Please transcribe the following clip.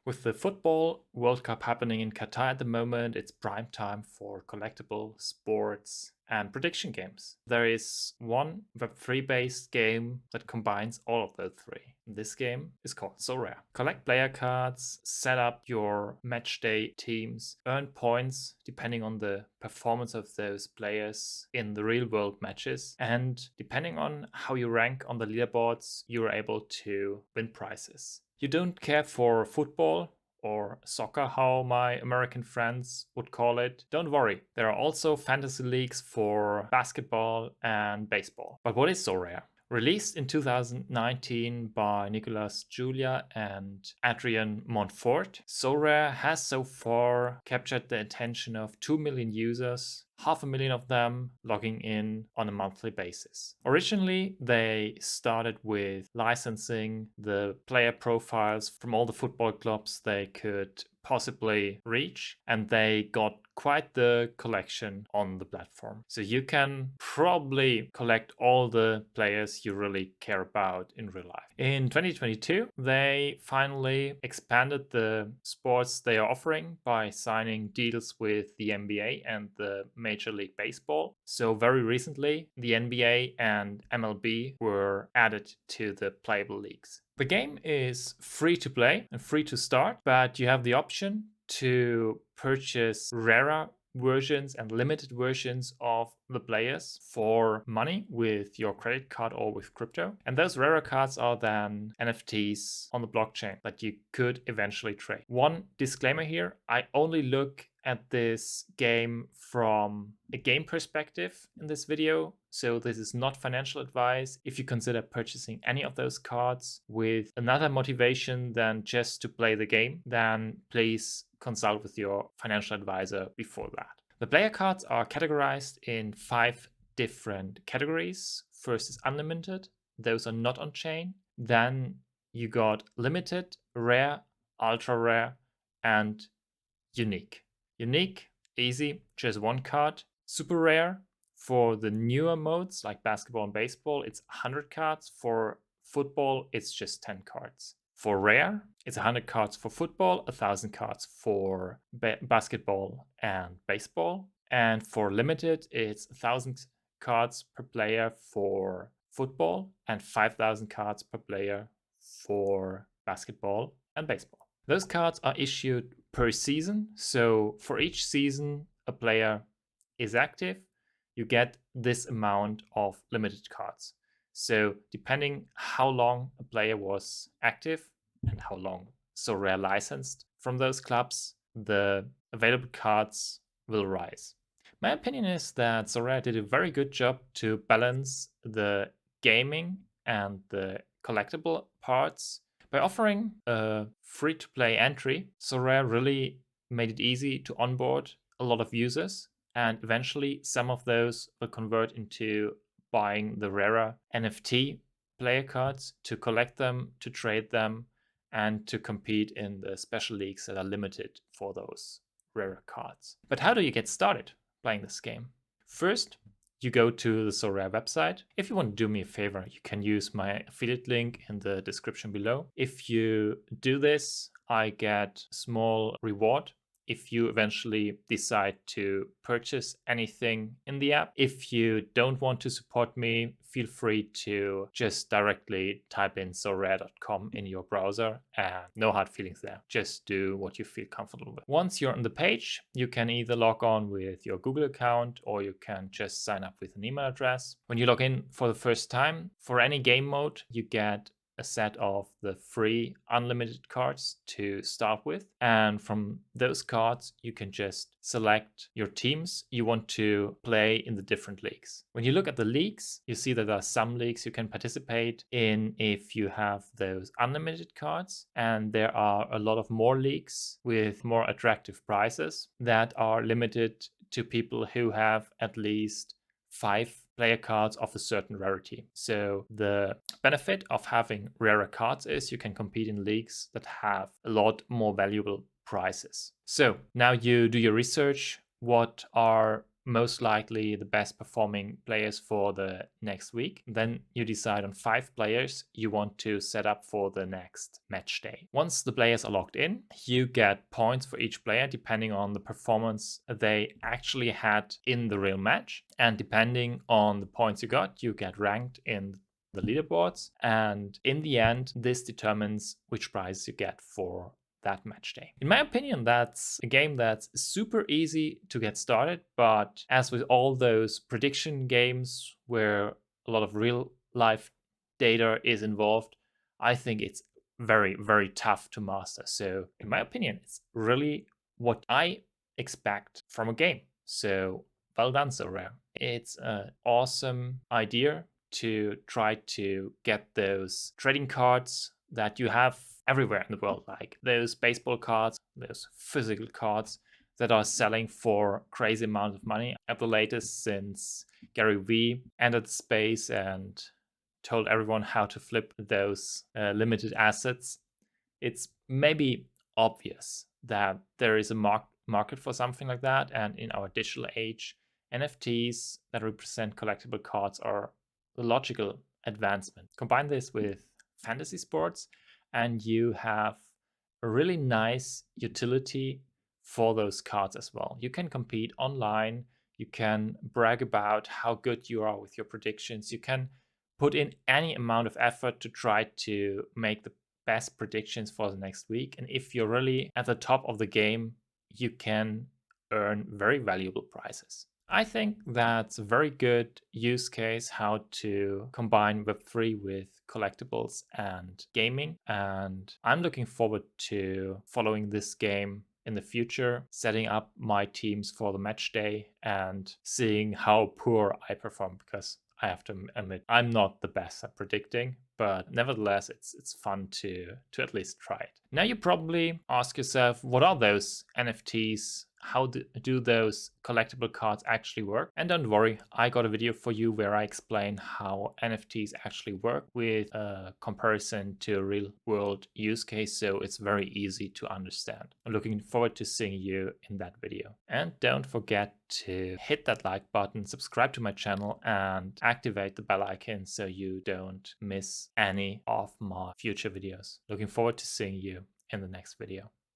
With the football World Cup happening in Qatar at the moment, it's prime time for collectible sports and prediction games. There is one Web3 based game that combines all of those three. This game is called Sorare. Collect player cards, set up your match day teams, earn points depending on the performance of those players in the real world matches, and depending on how you rank on the leaderboards, you're able to win prizes. You don't care for football or soccer, how my American friends would call it. Don't worry, there are also fantasy leagues for basketball and baseball. But what is Sorare? Released in 2019 by Nicolas Julia and Adrian Montfort, Sorare has so far captured the attention of 2 million users, 500,000 of them logging in on a monthly basis. Originally, they started with licensing the player profiles from all the football clubs they could possibly reach, and they got quite the collection on the platform. So you can probably collect all the players you really care about in real life. In 2022, they finally expanded the sports they are offering by signing deals with the NBA and the Major League Baseball. So very recently, the NBA and MLB were added to the playable leagues. The game is free to play and free to start, but you have the option to purchase rarer versions and limited versions of the players for money with your credit card or with crypto. And those rarer cards are then NFTs on the blockchain that you could eventually trade. One disclaimer here, I only look at this game from a game perspective in this video. So this is not financial advice. If you consider purchasing any of those cards with another motivation than just to play the game, then please consult with your financial advisor before that. The player cards are categorized in 5 different categories. First is unlimited. Those are not on chain. Then you got limited, rare, ultra rare, and unique. Unique, easy, just one card. Super rare, for the newer modes like basketball and baseball, it's 100 cards. For football, it's just 10 cards. For rare, it's 100 cards for football, 1,000 cards for basketball and baseball. And for limited, it's 1,000 cards per player for football and 5,000 cards per player for basketball and baseball. Those cards are issued per season. So for each season a player is active, you get this amount of limited cards. So depending how long a player was active and how long Sorare licensed from those clubs, the available cards will rise. My opinion is that Sorare did a very good job to balance the gaming and the collectible parts. By offering a free-to-play entry, Sorare really made it easy to onboard a lot of users, and eventually some of those will convert into buying the rarer NFT player cards to collect them, to trade them, and to compete in the special leagues that are limited for those rarer cards. But how do you get started playing this game? First, you go to the Sorare website. If you want to do me a favor, you can use my affiliate link in the description below. If you do this, I get a small reward if you eventually decide to purchase anything in the app. If you don't want to support me, feel free to just directly type in sorare.com in your browser, and no hard feelings there. Just do what you feel comfortable with. Once you're on the page, you can either log on with your Google account or you can just sign up with an email address. When you log in for the first time, for any game mode, you get a set of the free unlimited cards to start with. And from those cards, you can just select your teams you want to play in the different leagues. When you look at the leagues, you see that there are some leagues you can participate in if you have those unlimited cards. And there are a lot of more leagues with more attractive prizes that are limited to people who have at least 5 player cards of a certain rarity. So the benefit of having rarer cards is you can compete in leagues that have a lot more valuable prizes. So now you do your research. What are most likely the best performing players for the next week. Then you decide on 5 players you want to set up for the next match day. Once the players are logged in, you get points for each player depending on the performance they actually had in the real match. And depending on the points you got, you get ranked in the leaderboards. And in the end, this determines which prize you get for that match day. In my opinion, that's a game that's super easy to get started, but as with all those prediction games where a lot of real life data is involved, I think it's very, very tough to master. So in my opinion, it's really what I expect from a game. So well done, Sorare. It's an awesome idea to try to get those trading cards that you have everywhere in the world, like those baseball cards, those physical cards that are selling for crazy amounts of money. At the latest, since Gary Vee entered the space and told everyone how to flip those limited assets, it's maybe obvious that there is a market for something like that. And in our digital age, NFTs that represent collectible cards are the logical advancement. Combine this with fantasy sports, and you have a really nice utility for those cards as well. You can compete online, you can brag about how good you are with your predictions, you can put in any amount of effort to try to make the best predictions for the next week. And if you're really at the top of the game, you can earn very valuable prizes. I think that's a very good use case how to combine Web3 with collectibles and gaming. And I'm looking forward to following this game in the future, setting up my teams for the match day and seeing how poor I perform, because I have to admit I'm not the best at predicting, but nevertheless it's fun to at least try it. Now you probably ask yourself, what are those NFTs? How do those collectible cards actually work? And don't worry, I got a video for you where I explain how NFTs actually work with a comparison to a real world use case, so it's very easy to understand. I'm looking forward to seeing you in that video. And don't forget to hit that like button, subscribe to my channel, and activate the bell icon so you don't miss any of my future videos. Looking forward to seeing you in the next video.